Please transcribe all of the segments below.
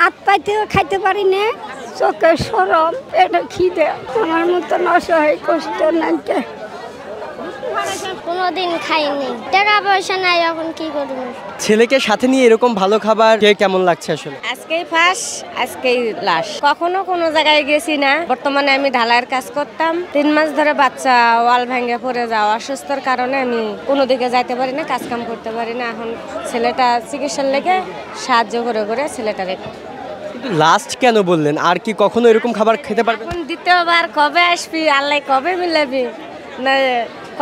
হাত পাইতেও খাইতে পারি না, চোখে সরম, পেটে খিদে, আমার মতন অসহায় কষ্ট নাইতে কোনোদিন খাইনি, টাকা পয়সা নাই, এখন কি করব। ছেলেকে সাথে নিয়ে এরকম ভালো খাবার খেয়ে কেমন লাগছে আসলে? আজকেই ফার্স্ট, আজকেই লাস্ট। কখনো কোনো জায়গায় গেছি না। বর্তমানে আমি ঢালাইয়ের কাজ করতাম। 3 মাস ধরে বাচ্চা ওয়াল ভেঙে পড়ে যাওয়া অসুস্থর কারণে আমি কোনো দিকে যাইতে পারি না, কাজ কাম করতে পারি না। এখন ছেলেটা চিকিৎসার লেগে সাহায্য করে করে ছেলেটারে। কিন্তু লাস্ট কেন বললেন? আর কি কখনো এরকম খাবার খেতে পারবেন? এখন দ্বিতীয়বার কবে আসবি, আল্লাহ কবে মিলাবি না,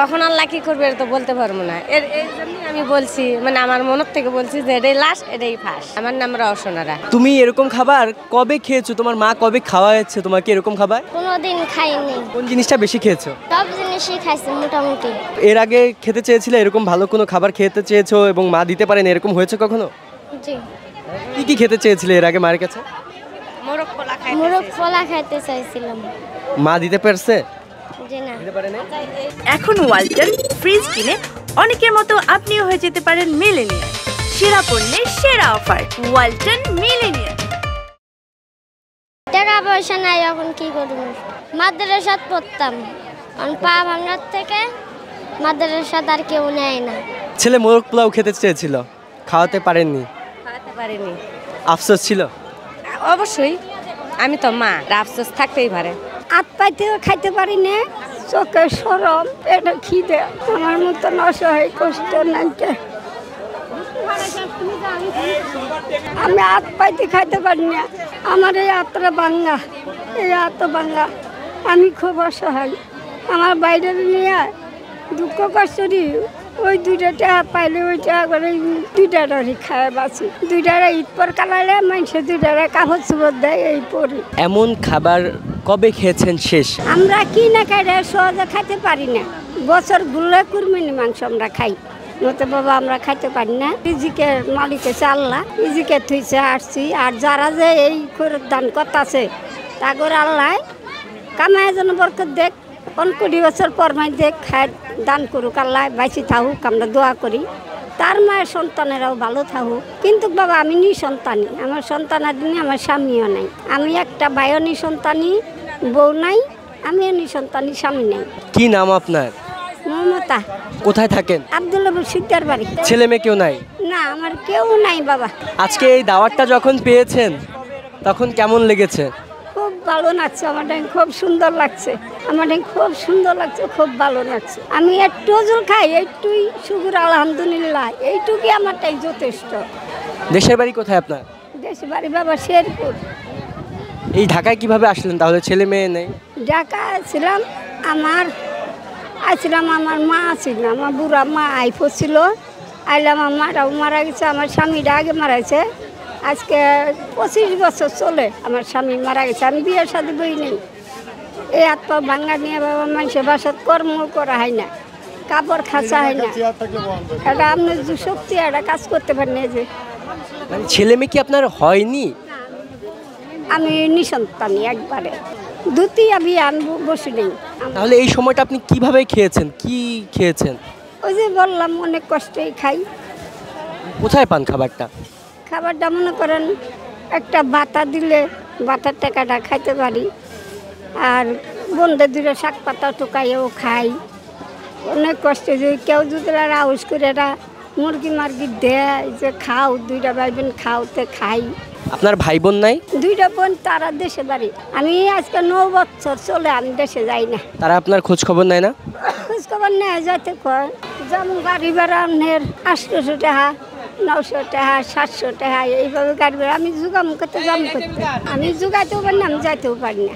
কখন আল্লাহ কি করবে এটা তো বলতে পারবো না। এই জন্যই আমি বলছি, মানে আমার মনের থেকে বলছি যে এটাই লাস্ট, এটাই ফার্স্ট। আমার নাম রওশনারা। তুমি এরকম খাবার কবে খেয়েছো? তোমার মা কবে খাওয়াচ্ছে তোমাকে এরকম খাবার? কোনোদিন খাইনি। কোন জিনিসটা বেশি খেয়েছো? সব জিনিসই খাইছি মোটামুটি। এর আগে খেতে চেয়েছিলে এরকম ভালো কোনো খাবার খেতে চেয়েছো এবং মা দিতে পারেন, এরকম হয়েছে কখনো? জি। কি কি খেতে চেয়েছিলে এর আগে মায়ের কাছে? মোরগ পোলা খাইতে চাইছিলাম। মা দিতে পারছে? জি না। এখন ওয়ালটন ফ্রিজ কিনে অনেকের মতো আপনিও হয়ে যেতে পারেন মিলেনিয়ার। সেরা পণ্যের সেরা অফার, ওয়ালটন মিলেনিয়ার। টাকা পয়সা নাই, এখন কি করব। মাদ্রাসাত পড়তাম, পা ভাঙার থেকে মাদ্রাসাত আর কেউ নেয় না। ছেলে মোরগ পোলাও খেতে চেয়েছিল, খাওয়াতে পারেননি, খাওয়াতে পারিনি। আফসোস ছিল? অবশ্যই, আমি তো মা, আফসোস থাকতেই পারে। হাত পাইতেও খাইতে পারি না, চোখে সরম, পেটে খিদে, আমার মতন অসহায় কষ্ট নাইতে আমি হাত পাইতে খাইতে পারি না। আমার এই হাতটা ভাঙ্গা, এই হাত ভাঙ্গা, আমি খুব অসহায়। আমার বাইরে নিয়ে দুঃখ কষ্ট ওই 2টা টাকা পাইলে ওই টাকা করে 2টা খায় বাঁচি। 2টা ঈদ পর কালাইলে মানুষের 2টা কাপড় চুপড় দেয়, এই পরি। এমন খাবার কবে খেয়েছেন শেষ? আমরা কি না খাই সহজে খাইতে পারি না। বছর ঘুরলে কুরবানি মাংস আমরা খাই, নতে বাবা আমরা খাইতে পারি না। ইজিকের মালিক আছে আল্লাহ, ইজিকে থুইছে আসছি। আর যারা যে এই দান করতেছে তাগর আল্লাহ কামায় যেন বরকত দেখ, 20 বছর পর মাই দেখ খায় দান করুক আল্লাহ, বাইসি থাকুক, আমরা দোয়া করি। তার মায়ের সন্তানেরাও ভালো থাকুক। কিন্তু বাবা আমি নিঃসন্তানী, আমার সন্তানের দিনে আমার স্বামীও নাই। আমি একটা ভাইও নিঃসন্তানী, বউ নাই, আমিও নিঃসন্তানী, স্বামী নেই। কি নাম আপনার? মমতা। কোথায় থাকেন? আব্দুল্লাহ সিদ্দার বাড়ি। ছেলে মেয়ে কেউ নাই? না, আমার কেউ নাই বাবা। আজকে এই দাওয়াতটা যখন পেয়েছেন তখন কেমন লেগেছে? খুব ভালো লাগছে, আমার খুব সুন্দর লাগছে, আমার খুব সুন্দর লাগছে, খুব ভালো লাগছে। আমি একটু জল খাই, একটুই শুকুর আলহামদুলিল্লাহ, এইটুকুই আমারটাই যথেষ্ট। দেশের বাড়ি কোথায় আপনার? দেশের বাড়ি বাবা শেরপুর। এই ঢাকায় কিভাবে আসলেন তাহলে? ছেলে মেয়ে নেই? ঢাকা আসছিলাম, আমার মা ছিল, আমার বুড়া মা আইফো ছিল, আইলাম। আমার মারা গেছে, আমার স্বামীটা আগে মারাইছে। আজকে 25 বছর চলে আমার স্বামী মারা গেছে। আমি বিয়ের সাথে বই নেই। এই হাত পা ভাঙ্গা নিয়ে বাবা মানুষের বাসাত কর্ম করা হয় না, কাপড় খাঁচা হয় না। এটা আপনার যে শক্তি, এটা কাজ করতে পারি না। যে ছেলে মেয়ে কি আপনার হয়নি? আমি নিঃসন্তানী একবারে, দুতিয়া বিয়ে আমি বসে নেই। তাহলে এই সময়টা আপনি কিভাবে খেয়েছেন? কি খেয়েছেন? ওই যে বললাম অনেক কষ্টেই খাই। কোথায় পান খাবারটা? খাবারটা মনে করেন একটা বাতা দিলে বাতার টাকাটা খাইতে পারি। আর বন্ধে 2টা শাক পাতা টোকাইও খাই। অনেক কষ্টে যে কেউ যদি আউস করে মুরগি মার্গি দেয় যে খাও, 2টা ভাই বোন খাওতে খাই। আপনার ভাই বোন নাই? 2টা বোন, তারা দেশে বাড়ি। আমি আজকে 9 বছর চলে আমি দেশে যাই না। তারা আপনার খোঁজ খবর নেয় না? খোঁজ খবর নেয়, যাইতে কয়। যেমন গাড়ি ভাড়া আপনার 800 টাকা, 900 টাকা, 700 টাকা, এইভাবে গাড়ি ভাড়া। আমি জোগাম করতে আমি জোগাইতেও পারি না, আমি যাইতেও পারি না।